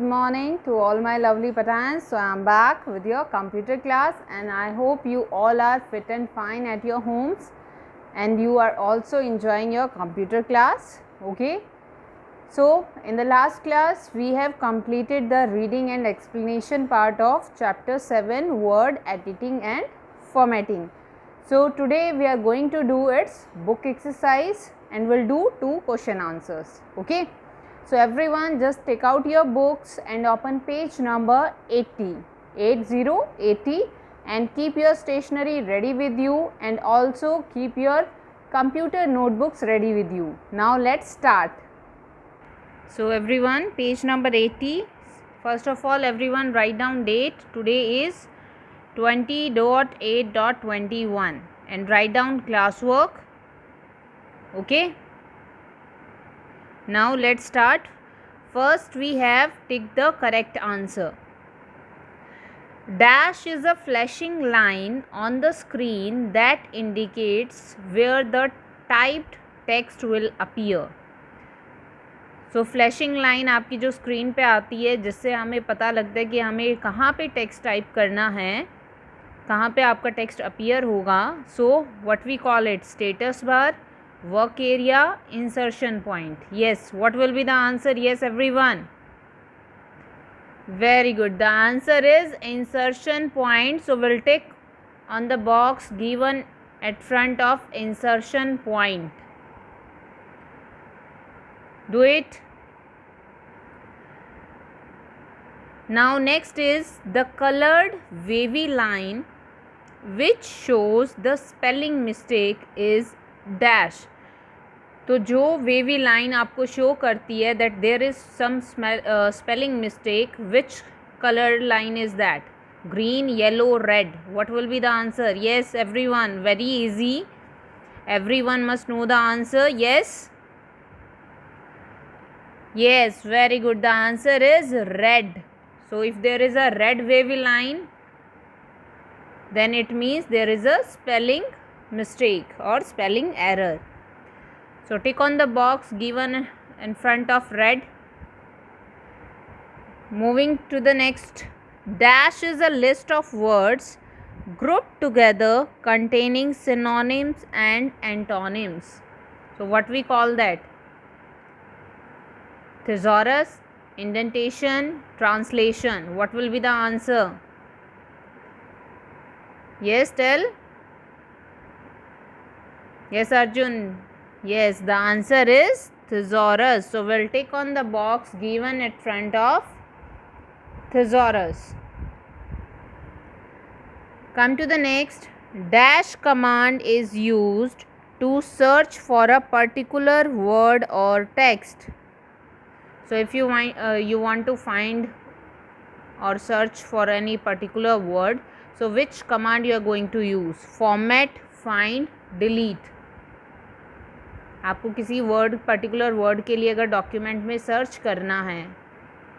morning to all my lovely Pathans. So I am back with your computer class and I hope you all are fit and fine at your homes and you are also enjoying your computer class. Okay. So in the last class we have completed the reading and explanation part of chapter 7 word editing and formatting. So today we are going to do its book exercise and we'll do 2 question answers. Okay. So everyone just take out your books and open page number 80 and keep your stationery ready with you and also keep your computer notebooks ready with you. Now let's start. So everyone, page number 80. First of all, everyone write down date. Today is 20.8.21 and write down classwork. Okay. Now let's start. First we have tick the correct answer. Dash is a flashing line on the screen that indicates where the typed text will appear. So flashing line आपकी जो screen पे आती है जिससे हमें पता लगता है कि हमें कहाँ पे टेक्स्ट टाइप करना है, कहाँ पे आपका टेक्स्ट अपीयर होगा. So what we call it, status bar, work area, insertion point. Yes, what will be the answer? Yes, everyone. Very good. The answer is insertion point. So we'll tick on the box given at front of insertion point. Do it. Now next is the colored wavy line which shows the spelling mistake is dash. तो जो wavy line आपको show करती है that there is some spelling mistake, which colour line is that? Green, yellow, red. What will be the answer? Yes everyone, very easy. Everyone must know the answer. yes, very good. The answer is red. So if there is a red wavy line, then it means there is a spelling mistake or spelling error. So tick on the box given in front of red. Moving to the next. Dash is a list of words grouped together containing synonyms and antonyms. So what we call that? Thesaurus, indentation, translation. What will be the answer? Yes, tell. Yes, Arjun. Yes, the answer is thesaurus. So we'll tick on the box given at front of thesaurus. Come to the next. Dash command is used to search for a particular word or text. So if you want to find or search for any particular word, so which command you are going to use? Format, find, delete. आपको किसी word, particular word के लिए अगर document में search करना है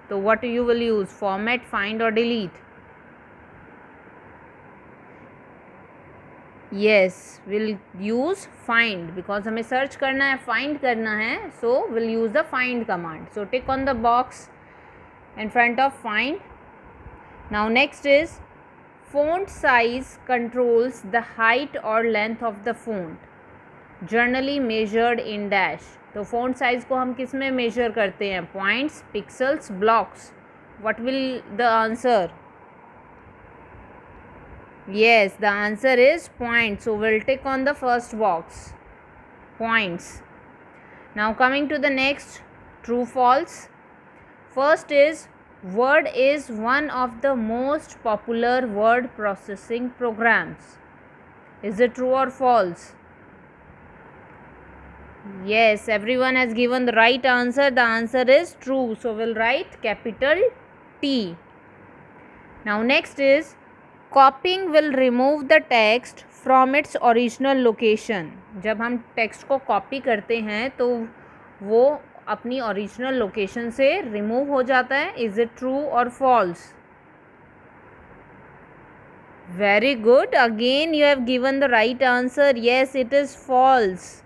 तो what you will use? Format, find और delete. Yes, will use find because हमें सर्च करना है, फाइंड करना है. So will use the find command. So tick on the box in front of find. Now next is font size controls the height or length of the font, generally measured in dash. तो font size को हम किस में measure करते हैं? Points, pixels, blocks. What will the answer? Yes, the answer is point. So we'll tick on the first box, points. Now coming to the next, true, false. First is Word is one of the most popular word processing programs. Is it true or false? Yes, everyone has given the right answer. The answer is true. So we'll write capital T. Now next is copying will remove the text from its original location. जब हम text को copy करते हैं तो वो अपनी original location से remove हो जाता है. इज इट ट्रू और false? Very good. Again you have given the right answer. Yes, it is false.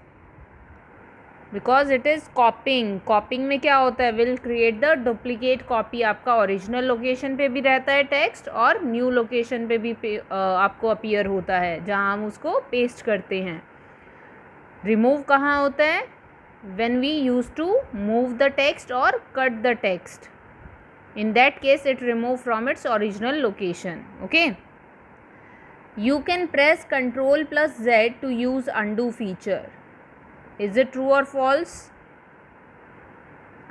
Because it is copying. Copying में क्या होता है, will create the duplicate copy. आपका ओरिजिनल लोकेशन पे भी रहता है टेक्स्ट और न्यू लोकेशन पे भी आपको अपीयर होता है जहाँ हम उसको पेस्ट करते हैं. रिमूव कहाँ होता है, when we used to move the text or cut the text. In that case it remove from its original location. Okay, you can press Ctrl plus Z to use undo feature. Is it true or false?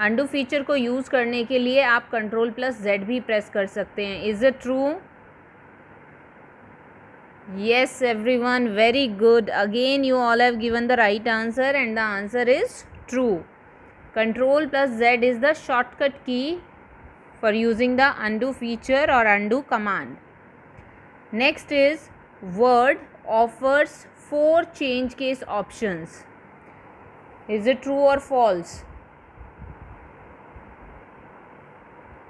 undo feature को use करने के लिए आप Ctrl plus Z भी press कर सकते हैं. Is it true? Yes everyone, very good. Again you all have given the right answer and the answer is true. Ctrl plus Z is the shortcut key for using the undo feature or undo command. Next is Word offers 4 change case options. Is it true or false?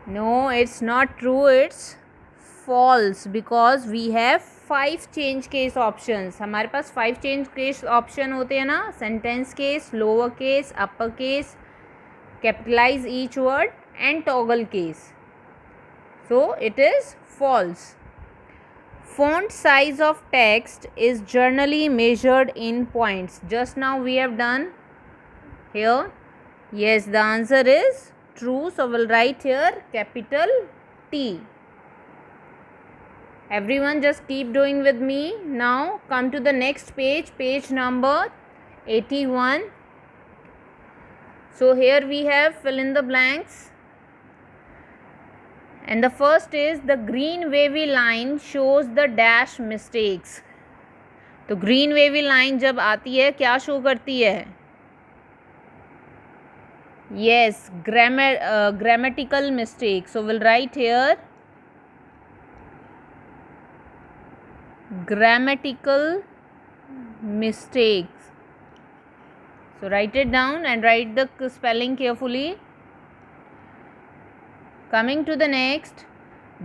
No, it's not true, it's false because we have 5 change case options. हमारे पास 5 change case option होते हैं ना, sentence case, lower case, upper case, capitalize each word and toggle case. So it is false. Font size of text is generally measured in points. Just now we have done here. Yes, the answer is true. So we'll write here capital T. Everyone just keep doing with me. Now come to the next page, page number 81. So here we have fill in the blanks. And the first is the green wavy line shows the dash mistakes. तो green wavy line जब आती है क्या show करती है? Yes, grammatical mistake. So we'll write here grammatical mistakes. So write it down and write the spelling carefully. Coming to the next,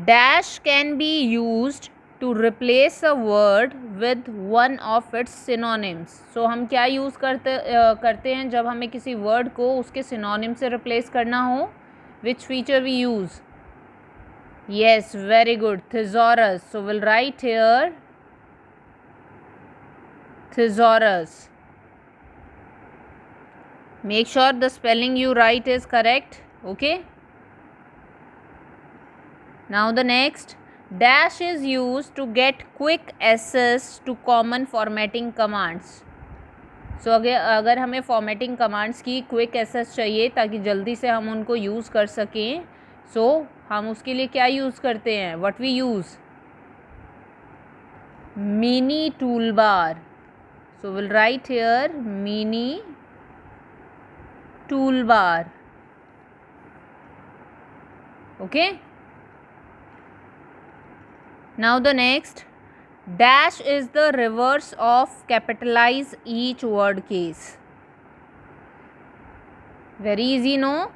dash can be used to replace a word with one of its synonyms. So हम क्या use करते हैं जब हमें किसी word को उसके synonym से replace करना हो? Which feature we use? Yes, very good, thesaurus. So we'll write here thesaurus. Make sure the spelling you write is correct. Okay. Now the next, dash is used to get quick access to common formatting commands. So अगर हमें formatting commands की quick access चाहिए ताकि जल्दी से हम उनको use कर सकें, so हम उसके लिए क्या use करते हैं? What we use? Mini toolbar. So we'll write here mini toolbar. Okay. Now the next, dash is the reverse of capitalize each word case. Very easy, no?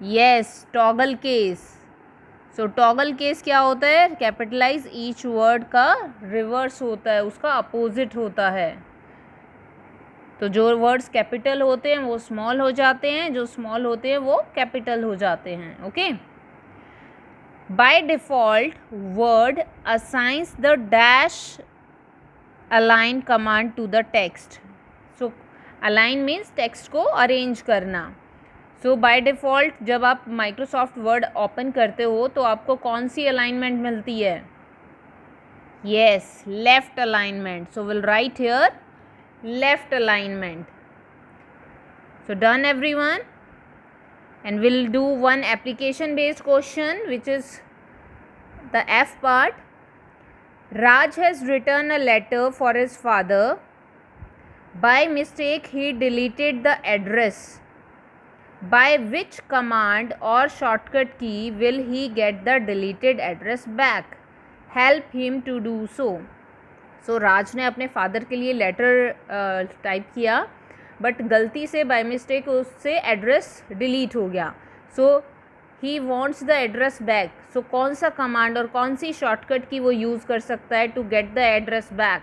Yes, toggle case. So toggle case क्या होता है? Capitalize each word का reverse होता है, उसका opposite होता है. तो जो वर्ड्स कैपिटल होते हैं वो स्मॉल हो जाते हैं, जो स्मॉल होते हैं वो कैपिटल हो जाते हैं. Okay. By default Word assigns the dash align command to the text. So align means text को अरेंज करना. सो बाय डिफ़ॉल्ट जब आप माइक्रोसॉफ्ट वर्ड ओपन करते हो तो आपको कौन सी अलाइनमेंट मिलती है? Yes, left alignment. So will right here left alignment. So done everyone, and we'll do one application based question which is the F part. Raj has written a letter for his father. By mistake he deleted the address. By which command or shortcut key will he get the deleted address back? Help him to do so. सो राज ने अपने father के लिए letter type किया but गलती से by mistake उससे address delete हो गया. So he wants the address back. So कौन सा कमांड और कौन सी शॉर्टकट की वो यूज़ कर सकता है to get the address back?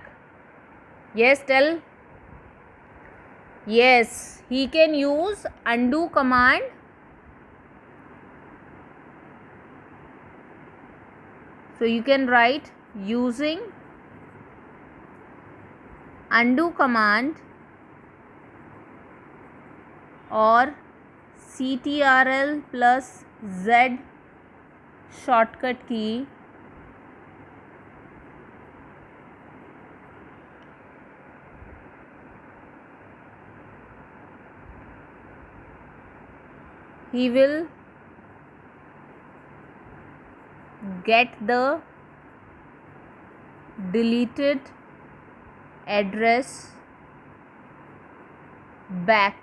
Yes, tell. Yes, he can use undo command. So you can write using undo command or CTRL plus Z shortcut key he will get the deleted address back.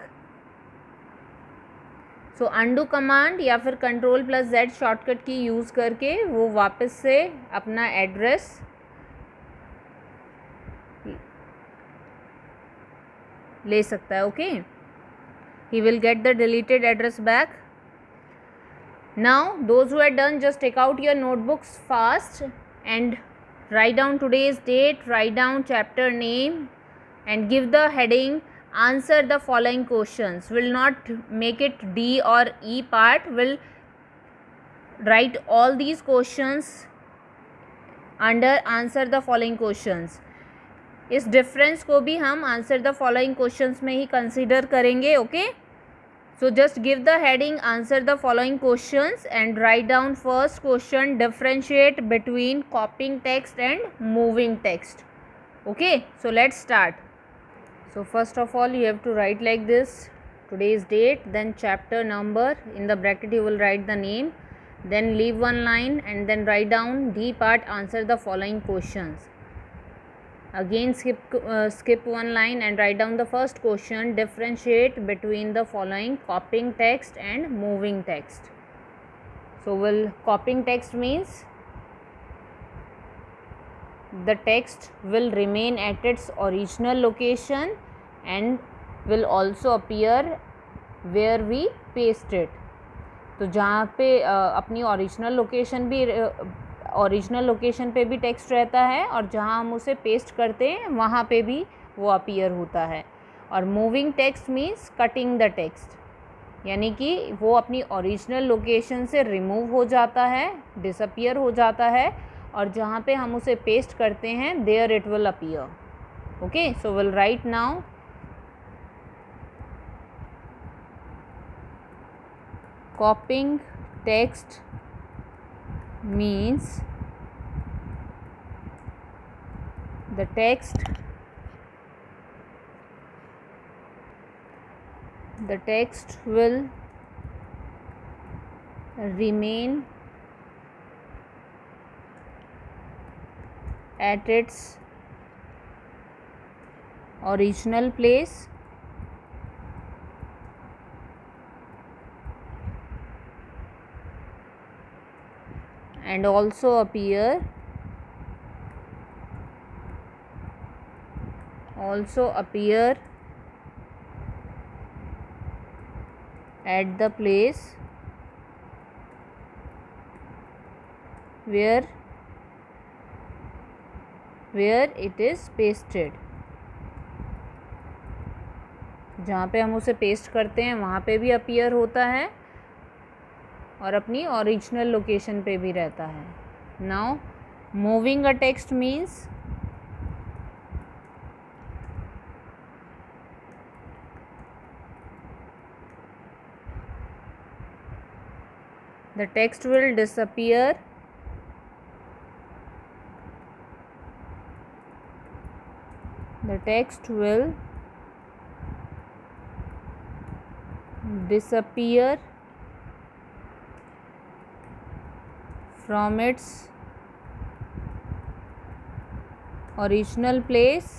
So undo command या फिर control plus Z shortcut की use करके वो वापस से अपना address ले सकता है. Okay, he will get the deleted address back. Now those who are done, just take out your notebooks fast and write down today's date, write down chapter name and give the heading answer the following questions. Will not make it D or E part, will write all these questions under answer the following questions. इस difference को भी हम answer the following questions में ही consider करेंगे. Okay, so just give the heading answer the following questions and write down first question, differentiate between कॉपिंग text and moving text. Okay, so let's start. So first of all you have to write like this, today's date, then chapter number, in the bracket you will write the name, then leave one line and then write down D part, answer the following questions. Again skip one line and write down the first question, differentiate between the following copying text and moving text. So copying text means the text will remain at its original location and will also appear where we paste it. तो जहाँ पे अपनी original location पे भी text रहता है और जहाँ हम उसे पेस्ट करते हैं वहाँ पे भी वो अपीयर होता है. और moving text means cutting the text, यानी कि वो अपनी ओरिजिनल लोकेशन से रिमूव हो जाता है, डिसअपीयर हो जाता है और जहाँ पे हम उसे पेस्ट करते हैं there it will appear. Okay, so will write now copying text means the text will remain at its original place and also appear at the place where it is pasted. जहाँ पे हम उसे paste करते हैं वहाँ पे भी appear होता है और अपनी ओरिजिनल लोकेशन पे भी रहता है. Now moving a text means the text will disappear from its original place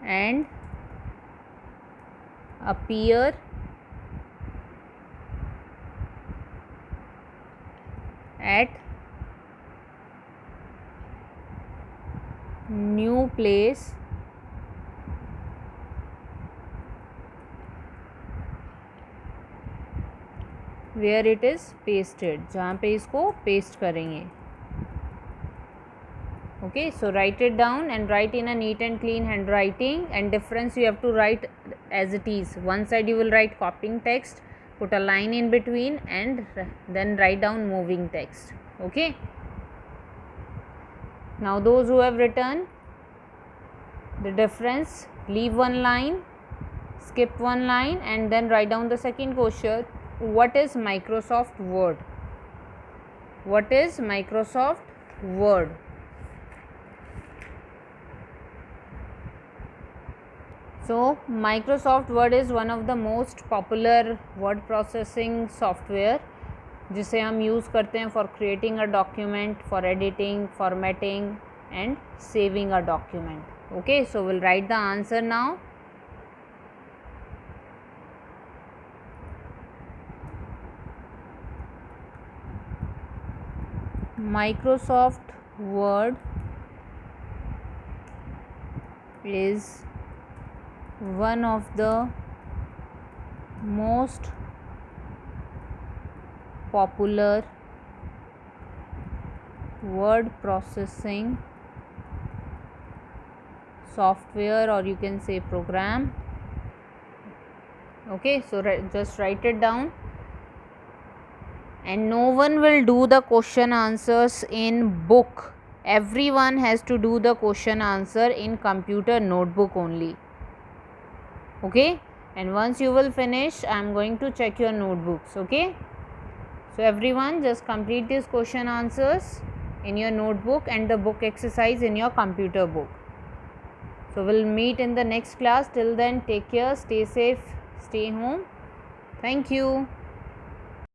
and appear at new place where it is pasted, जहाँ पे इसको पेस्ट करेंगे. Okay, so write it down and write in a neat and clean handwriting, and difference you have to write as it is. One side you will write copying text, put a line in between, and then write down moving text. Okay, now those who have written the difference, leave one line, skip one line, and then write down the second question. What is Microsoft Word? What is Microsoft Word? So Microsoft Word is one of the most popular word processing software जिसे हम use करते हैं for creating a document, for editing, formatting and saving a document. Okay, so we'll write the answer now. Microsoft Word is one of the most popular word processing software, or you can say program. Okay, so just write it down. And no one will do the question answers in book. Everyone has to do the question answer in computer notebook only. Okay, and once you will finish, I am going to check your notebooks. Okay, so everyone just complete these question answers in your notebook and the book exercise in your computer book. So we'll meet in the next class. Till then, take care, stay safe, stay home. Thank you.